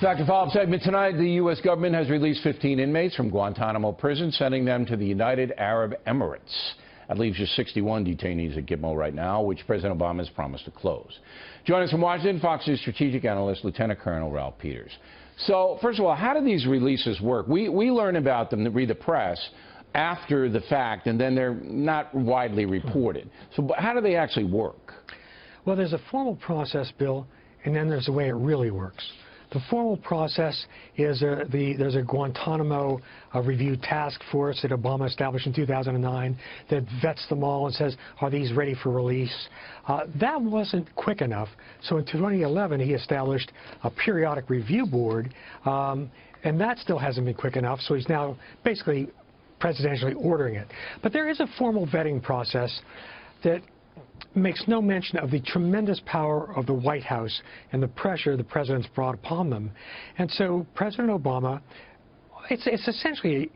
Back to follow-up segment tonight. The U.S. government has released 15 inmates from Guantanamo prison, sending them to the United Arab Emirates. That leaves just 61 detainees at Gitmo right now, which President Obama has promised to close. Joining us from Washington, Fox News strategic analyst Lieutenant Colonel Ralph Peters. So, first of all, how do these releases work? We learn about them, read the press, after the fact, and then they're not widely reported. So how do they actually work? Well, there's a formal process, Bill, and then there's the way it really works. The formal process is there's a Guantanamo review task force that Obama established in 2009 that vets them all and says, are these ready for release? That wasn't quick enough, so in 2011 he established a periodic review board, and that still hasn't been quick enough, so he's now basically presidentially ordering it. But there is a formal vetting process that makes no mention of the tremendous power of the White House and the pressure the president's brought upon them. And so President Obama, it's essentially,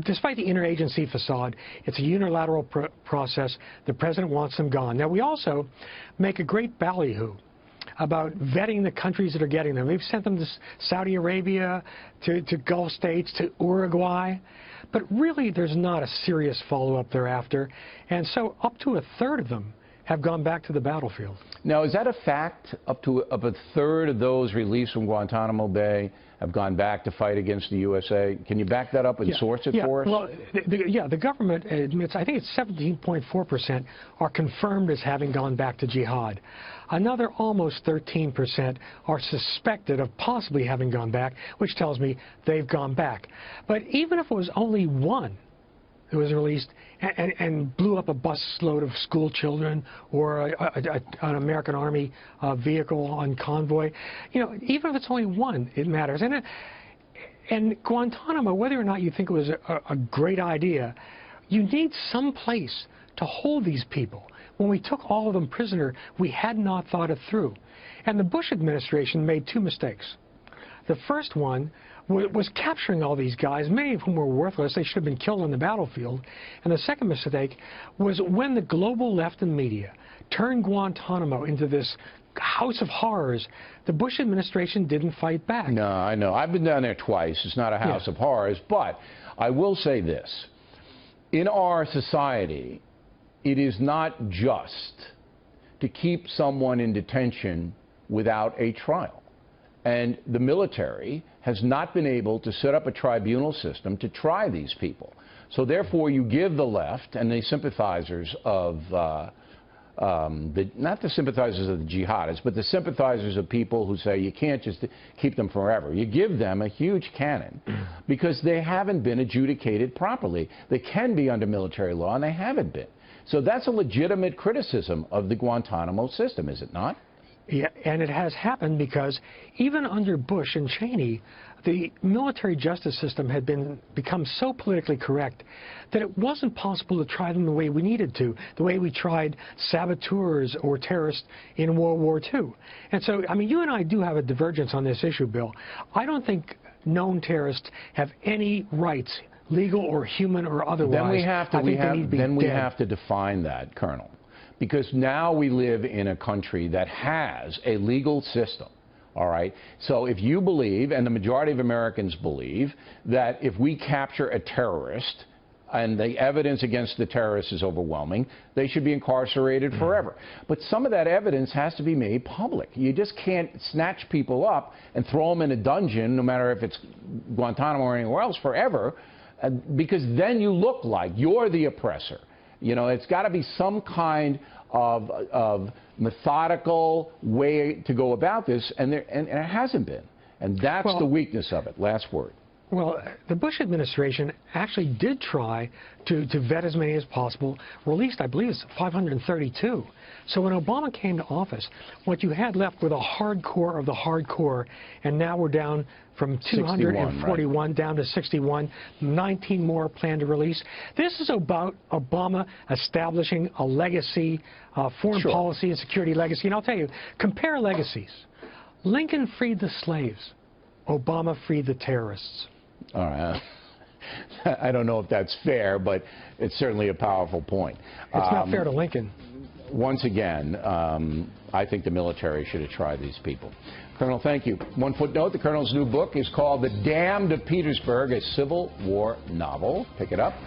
despite the interagency facade, it's a unilateral process. The president wants them gone. Now, we also make a great ballyhoo about vetting the countries that are getting them. We've sent them to Saudi Arabia, to Gulf states, to Uruguay. But really, there's not a serious follow-up thereafter. And so up to a third of them have gone back to the battlefield. Now, is that a fact? Up to a third of those released from Guantanamo Bay have gone back to fight against the USA. Can you back that up and source it for us? Well, the government admits, I think it's 17.4% are confirmed as having gone back to jihad. Another almost 13% are suspected of possibly having gone back, which tells me they've gone back. But even if it was only one who was released and blew up a busload of school children or an American Army vehicle on convoy, you know, even if it's only one, it matters. And Guantanamo, whether or not you think it was a great idea, you need some place to hold these people. When we took all of them prisoner, we had not thought it through. And the Bush administration made two mistakes. The first one was capturing all these guys, many of whom were worthless. They should have been killed on the battlefield. And the second mistake was when the global left and media turned Guantanamo into this house of horrors, the Bush administration didn't fight back. No, I know. I've been down there twice. It's not a house of horrors. But I will say this. In our society, it is not just to keep someone in detention without a trial. And the military has not been able to set up a tribunal system to try these people. So therefore, you give the left and the sympathizers of, not the sympathizers of the jihadists, but the sympathizers of people who say you can't just keep them forever. You give them a huge cannon because they haven't been adjudicated properly. They can be under military law, and they haven't been. So that's a legitimate criticism of the Guantanamo system, is it not? Yeah, and it has happened because even under Bush and Cheney, the military justice system had become so politically correct that it wasn't possible to try them the way we needed to, the way we tried saboteurs or terrorists in World War II. And so, I mean, you and I do have a divergence on this issue, Bill. I don't think known terrorists have any rights, legal or human or otherwise. Then we have to define that, Colonel. Because now we live in a country that has a legal system, all right? So if you believe, and the majority of Americans believe, that if we capture a terrorist and the evidence against the terrorist is overwhelming, they should be incarcerated forever. But some of that evidence has to be made public. You just can't snatch people up and throw them in a dungeon, no matter if it's Guantanamo or anywhere else, forever, because then you look like you're the oppressor. You know, it's got to be some kind of methodical way to go about this, and it hasn't been. And that's the weakness of it. Last word. Well, the Bush administration actually did try to vet as many as possible, released, I believe, it's 532. So when Obama came to office, what you had left were the hardcore of the hardcore, and now we're down from 241 down to 61, 19 more planned to release. This is about Obama establishing a legacy, foreign policy and security legacy. And I'll tell you, compare legacies. Lincoln freed the slaves. Obama freed the terrorists. All right. I don't know if that's fair, but it's certainly a powerful point. It's not fair to Lincoln. once again, I think the military should have tried these people. Colonel, thank you. One footnote, the Colonel's new book is called The Damned of Petersburg, a Civil War novel. Pick it up.